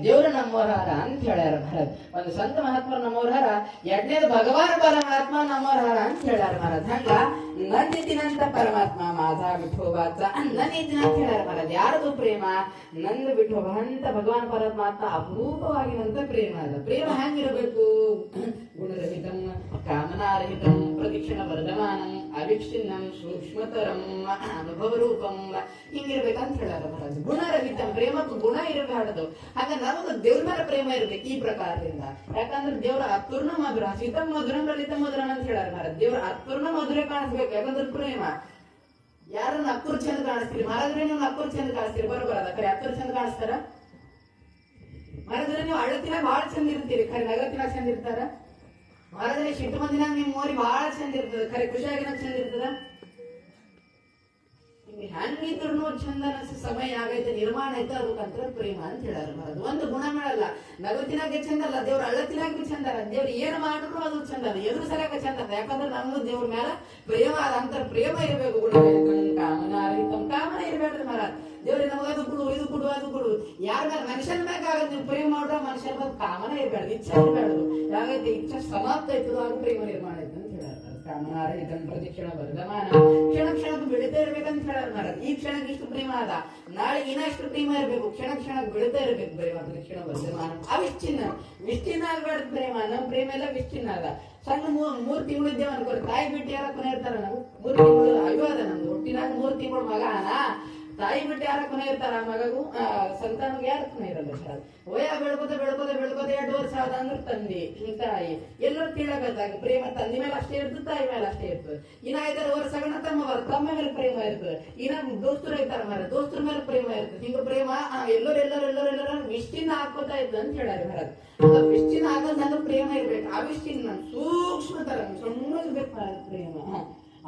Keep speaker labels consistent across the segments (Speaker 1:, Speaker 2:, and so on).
Speaker 1: ದೇವ್ರ ನಮ್ಮೋರ್ಹಾರ ಅಂತ ಹೇಳ್ಯಾರ ಮಹಾರಾಜ್. ಒಂದು ಸಂತ ಮಹಾತ್ಮರ ನಮ್ಮೋರ್ಹಾರ, ಎರಡನೇದು ಭಗವಾನ್ ಪರಮಾತ್ಮ ನಮ್ಮೋರ್ಹಾರ ಅಂತ ಹೇಳ್ಯಾರ ಮಹಾರಾಜ್. ಹಂಗ ನಂದಿದಿನಂತ ಪರಮಾತ್ಮ ಮಾಧಾ ವಿಠೋಬಾಚ ನನ್ನಿದಿನ ಅಂತ ಹೇಳ್ಯಾರ ಮಹಾರಾಜ್. ಯಾರದು ಪ್ರೇಮ? ನಂದ ವಿಠೋಬ ಅಂತ ಭಗವಾನ್ ಪರಮಾತ್ಮ ಅಪರೂಪವಾಗಿನಂತ ಪ್ರೇಮ ಅದ. ಪ್ರೇಮ ಹೆಂಗಿರಬೇಕು? ಗುಣರಹಿತಂ ಕಾಮನಾರಹಿತಂ ಪ್ರದಕ್ಷಿಣ ವರ್ಧಮಾನಂ ಅವಿಚ್ಛಿನ್ನಂ ಸೂಕ್ಷ್ಮತರಂ ಅನುಭವ ರೂಪಂ ಹಿಂಗಿರ್ಬೇಕಂತ ಹೇಳ್ಯಾರ ಮಹಾರಾಜ್. ಗುಣರಹಿತಂ, ಪ್ರೇಮಕ್ಕೂ ಗುಣ ಇರಬಾರದು. ಹಾಗ ನಮಗೆ ದೇವ್ರ ಮೇಲೆ ಪ್ರೇಮ ಇರ್ಬೇಕು ಈ ಪ್ರಕಾರದಿಂದ. ಯಾಕಂದ್ರೆ ದೇವ್ರ ಅಪೂರ್ಣ ಮಧುರ, ಸೀತಂ ಮಧುರಂ ಲಲಿತ ಮಧುರಂ ಅಂತ ಹೇಳ್ಯಾರ ಮಹಾರಾಜ್. ದೇವ್ರ ಅಪೂರ್ಣ ಮಧುರ ಕಾಣಿಸ್ಬೇಕು. ಯಾಕಂದ್ರೆ ಪ್ರೇಮ. ಯಾರನ್ನ ಅಪ್ಪುರ್ ಚಂದ ಕಾಣಿಸ್ತೀರಿ? ಮಹಾರಾಜ್ರೆ ನೀವು ಅಪ್ಪುರ್ ಚಂದ ಕಾಣಿಸ್ತೀರಿ, ಬರೋಬರದ ಖರೆ ಅಪ್ಪುರ್ ಚಂದ ಕಾಣಿಸ್ತಾರ? ಮಹಾರಾಜ್ರೆ ನೀವು ಹಳ್ಳತಿನಾಗ ಬಹಳ ಚಂದ ಇರ್ತೀರಿ, ಖರೆ ನಗರತಿನಾಗ ಚಂದ ಇರ್ತಾರ? ಮಹಾರಾಜ್ರೆ ಶಿಟ್ಟು ಮಂದಿನಾಗ ನಿಮ್ ಮೋರಿ ಬಹಳ ಚಂದ ಇರ್ತದ, ಖರೆ ಖುಷಿಯಾಗಿನಾಗ ಚಂದ ಇರ್ತದ? ಹೆಂಗಿದ್ರು ಚಂದ ಅನಿಸ ಸಮಯ ಆಗೈತೆ, ನಿರ್ಮಾಣ ಐತೆ, ಅದಕ್ಕಂತ ಪ್ರೇಮ ಅಂತ ಹೇಳ್ಯಾರ ಮಹಾರಾಜ್. ಒಂದು ಗುಣ ಮಾಡಲ್ಲ, ನಗತಿನಾಗೆ ಚಂದ ಅಲ್ಲ, ದೇವ್ರ ಹಳ್ಳತಿನಾಗ ಬಿ ಚಂದ ಅಲ್ಲ. ದೇವ್ರು ಏನ್ ಮಾಡಿದ್ರು ಅದು ಚಂದ ಅದ, ಎದುರು ಸರಿಯಾಗ ಚಂದ ಅದ. ಯಾಕಂದ್ರೆ ನಮ್ಗೂ ದೇವ್ರ ಮೇಲೆ ಪ್ರೇಮ ಅದ. ಅಂತ ಪ್ರೇಮ ಇರಬೇಕು. ಗುಣರಹಿತಂ ಕಾಮನಾರಹಿತಂ, ಕಾಮನ ಇರಬೇಡ್ರಿ ಮಹಾರಾಜ್. ದೇವ್ರಿಗೆ ನಮಗ ಅದು ಕೊಡು, ಇದು ಕೊಡು, ಅದು ಕೊಡು. ಯಾರ ಮೇಲೆ? ಮನುಷ್ಯನ ಮ್ಯಾಗ ಆಗತ್ತೆ. ನೀವು ಪ್ರೇಮ ಮಾಡ್ರ ಮನುಷ್ಯನ ಮೇಲೆ ಕಾಮನ ಇರಬೇಡ್ದು, ಇಚ್ಛೆ ಇರಬೇಡ್ದು. ಯಾಕೈತೆ ಇಚ್ಛೆ ಸಮಾಪ್ತ ಆಯ್ತದ, ಆಗ ಪ್ರೇಮ ನಿರ್ಮಾಣ ಆಯ್ತು ಅಂತ ಹೇಳ್ಯಾರ. ಕಾಮನಾರಹಿತಂ ಪ್ರತಿಕ್ಷಣ ವರ್ಧಮಾನ, ಕ್ಷಣ ಕ್ಷಣಕ್ಕೆ ಬೆಳಿತಾ ಇರ್ಬೇಕಂತ ಹೇಳ್ಯಾರ ಮಹಾರಾಜ್. ಈ ಕ್ಷಣಕ್ಕೆ ಇಷ್ಟು ಪ್ರೇಮ ಅದ, ನಾಳೆ ಇನ್ನಷ್ಟು ಪ್ರೇಮ ಇರಬೇಕು, ಕ್ಷಣ ಕ್ಷಣಕ್ಕೆ ಬೆಳಿತಾ ಇರ್ಬೇಕು ಪ್ರೇಮ. ಪ್ರತಿಕ್ಷಣ ವರ್ಧಮಾನ ಅವಿಚ್ಛಿನ್ನ, ವಿಚ್ಛಿನ್ನ ಆಗ್ಬಾರ್ದು ಪ್ರೇಮ. ನಮ್ ಪ್ರೇಮ ಎಲ್ಲ ವಿಚ್ಛಿನ್ನ ಅದ. ಸಣ್ಣ 3 ತಿಂಗಳು ಇದ್ದೇವೆ ಅನ್ಕೋರಿ, ತಾಯಿ ಬಿಟ್ಟು ಯಾರ ಕೊನೆ ಇರ್ತಾರ? ನಾವು 3 ತಿಂಗಳು ಅಯ್ಯೋ ಅದ ನಮ್ದು ಒಟ್ಟಿನಾಗ 3 ತಿಂಗಳು ಮಗ ತಾಯಿ ಬಿಟ್ಟು ಯಾರ ಕೊನೆ ಇರ್ತಾರ? ಆ ಮಗಗೂ ಸಂತಾನಗೂ ಯಾರ ಕೊನೆ ಇರಲ್ಲ ಸರ್. ವಯ ಬೆಳ್ಕೋತ ಬೆಳ್ಕೋತ ಬೆಳ್ಕೋತ 2 ವರ್ಷ ಆದ ಅಂದ್ರೆ ತಂದಿ ತಾಯಿ ಎಲ್ಲರೂ ತಿಳಗತ್ತಾಗ ಪ್ರೇಮ ತಂದಿ ಮೇಲೆ ಅಷ್ಟೇ ಇರ್ತದೆ, ತಾಯಿ ಮೇಲೆ ಅಷ್ಟೇ ಇರ್ತದೆ. ಇನ್ನ 5 ವರ್ಷಗಳನ್ನ ತಮ್ಮ ಮೇಲೆ ಪ್ರೇಮ ಇರ್ತದೆ. ಇನ್ನ ದೋಸ್ತರು ಇರ್ತಾರ ಮರ, ದೋಸ್ತರ ಮೇಲೆ ಪ್ರೇಮ ಇರ್ತದೆ. ಹಿಂಗ ಪ್ರೇಮ ಎಲ್ಲರೂ ವಿಷ್ಟಿನ ಹಾಕೋತಾ ಇದ್ದ ಅಂತ ಹೇಳ್ಯಾರ ಮಹಾರಾಜ್. ವಿಷ್ಟಿನ ಆಗೋದಂದ್ರೆ ಪ್ರೇಮ ಇರ್ಬೇಕು. ಆ ವಿಷ್ಟಿನ ಸೂಕ್ಷ್ಮ ತರ ಸಣ್ಣಬೇಕು ಮಹಾರಾಜ್ ಪ್ರೇಮ.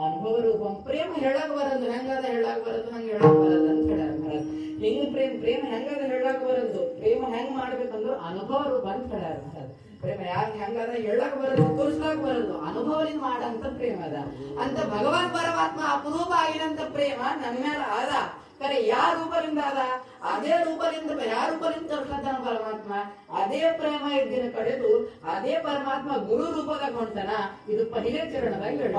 Speaker 1: ಅನುಭವ ರೂಪ ಪ್ರೇಮ ಹೇಳಕ್ ಬರದು, ಹೆಂಗದ ಹೇಳಕ್ ಬರದು, ಹಂಗ ಹೇಳಕ್ ಬರದು ಅಂತ ಹೇಳ್ಯಾರ ಮಹಾರಾಜ್. ಹಿಂಗ ಪ್ರೇಮ ಹೆಂಗದ ಹೇಳಕ್ ಬರದು, ಪ್ರೇಮ ಹೆಂಗ್ ಮಾಡ್ಬೇಕಂದ್ರೆ ಅನುಭವ ರೂಪ ಅಂತ ಹೇಳ್ಯಾರ ಮಹಾರಾಜ್. ಪ್ರೇಮ ಯಾಕೆ ಹೆಂಗದ ಹೇಳಕ್ ಬರದು, ತೋರ್ಸ್ಲಾಕ್ ಬರದು, ಅನುಭವದಿಂದ ಮಾಡಂತ ಪ್ರೇಮ ಅದ. ಅಂತ ಭಗವಾನ್ ಪರಮಾತ್ಮ ಅಪರೂಪ ಆಗಿರಂತ ಪ್ರೇಮ ನಮ್ಮ ಮೇಲೆ ಅದ. ಖರೆ ಯಾವ ರೂಪದಿಂದ ಅದ? ಅದೇ ರೂಪದಿಂದ, ಯಾವ ರೂಪದಿಂದ ತೋರ್ಸ್ಲತ್ತಾನ ಪರಮಾತ್ಮ. ಅದೇ ಪ್ರೇಮ ಇದ್ದಿನ ಕಡೆದು ಅದೇ ಪರಮಾತ್ಮ ಗುರು ರೂಪದಾಗ ಹೊಂಟಾನ. ಇದು ಪಹಿಲೆ ಚರಣದಾಗ ಹೇಳ